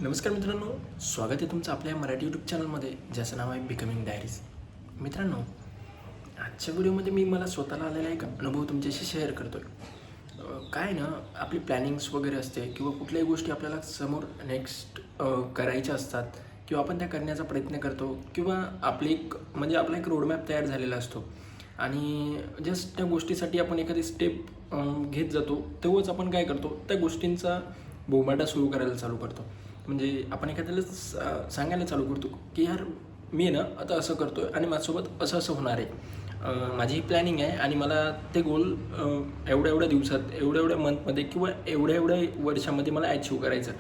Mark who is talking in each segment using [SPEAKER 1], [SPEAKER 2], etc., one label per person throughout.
[SPEAKER 1] नमस्कार मित्रांनो, स्वागत आहे तुमचं आपल्या मराठी यूट्यूब चॅनलमध्ये, ज्याचं नाव आहे बिकमिंग डायरीज. मित्रांनो, आजच्या व्हिडिओमध्ये मी मला स्वतःला आलेला एक अनुभव तुमच्याशी शेअर करतो आहे. काय ना, आपली प्लॅनिंग्स वगैरे असते किंवा कुठल्याही गोष्टी आपल्याला समोर नेक्स्ट करायच्या असतात किंवा आपण त्या करण्याचा प्रयत्न करतो किंवा आपला एक रोडमॅप तयार झालेला असतो आणि जस्ट त्या गोष्टीसाठी आपण एखादी स्टेप घेत जातो. तेव्हाच आपण काय करतो, त्या गोष्टींचा बोमाटा सुरू करायला चालू करतो. म्हणजे आपण एखाद्याला सांगायला चालू करतो की यार मी ना आता असं करतो आहे आणि माझ्यासोबत असं असं होणार आहे. माझी ही प्लॅनिंग आहे आणि मला ते गोल एवढ्या एवढ्या दिवसात, एवढ्या एवढ्या मंथमध्ये किंवा एवढ्या एवढ्या वर्षामध्ये मला अचीव करायचं.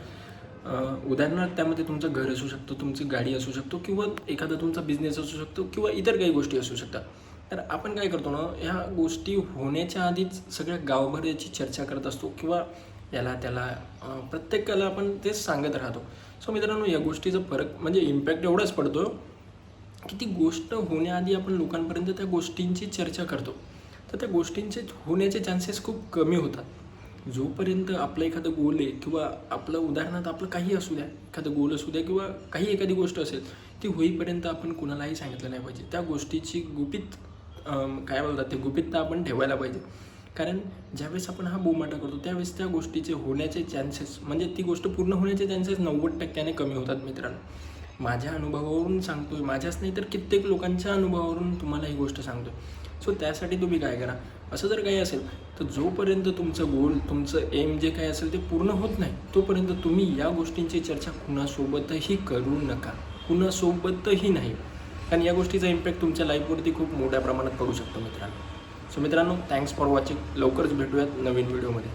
[SPEAKER 1] उदाहरणार्थ त्यामध्ये तुमचं घर असू शकतं, तुमची गाडी असू शकतो किंवा एखादा तुमचा बिझनेस असू शकतो किंवा इतर काही गोष्टी असू शकतात. तर आपण काय करतो ना, ह्या गोष्टी होण्याच्या आधीच सगळ्या गावभर याची चर्चा करत असतो किंवा याला त्याला प्रत्येकाला आपण तेच सांगत राहतो. सो मित्रांनो, या गोष्टीचा फरक म्हणजे इम्पॅक्ट एवढाच पडतो की ती गोष्ट होण्याआधी आपण लोकांपर्यंत त्या गोष्टींची चर्चा करतो, तर त्या गोष्टींचे होण्याचे चान्सेस खूप कमी होतात. जोपर्यंत आपलं एखादं गोल आहे किंवा आपलं उदाहरणार्थ आपलं काही असू द्या, एखादं गोल असू द्या किंवा काही एखादी गोष्ट असेल, ती होईपर्यंत आपण कुणालाही सांगितलं नाही पाहिजे. त्या गोष्टीची काय बोलतात ते गुपितता आपण ठेवायला पाहिजे. कारण ज्यावेळेस आपण हा बोमाटा करतो त्यावेळेस त्या गोष्टीचे होण्याचे चान्सेस म्हणजे ती गोष्ट पूर्ण होण्याचे चान्सेस 90% कमी होतात. मित्रांनो, माझ्या अनुभवावरून सांगतो आहे, माझ्याच नाही तर कित्येक लोकांच्या अनुभवावरून तुम्हाला ही गोष्ट सांगतो आहे. सो त्यासाठी तुम्ही काय करा, असं जर काही असेल तर जोपर्यंत तुमचं गोल, तुमचं एम जे काही असेल ते पूर्ण होत नाही तोपर्यंत तुम्ही या गोष्टींची चर्चा कुणासोबतही करू नका, कुणासोबतही नाही. कारण या गोष्टीचा इम्पॅक्ट तुमच्या लाईफवरती खूप मोठ्या प्रमाणात पडू शकतो मित्रांनो. सो मित्रांनो, थँक्स फॉर वॉचिंग. लवकरच भेटूयात नवीन व्हिडिओमध्ये.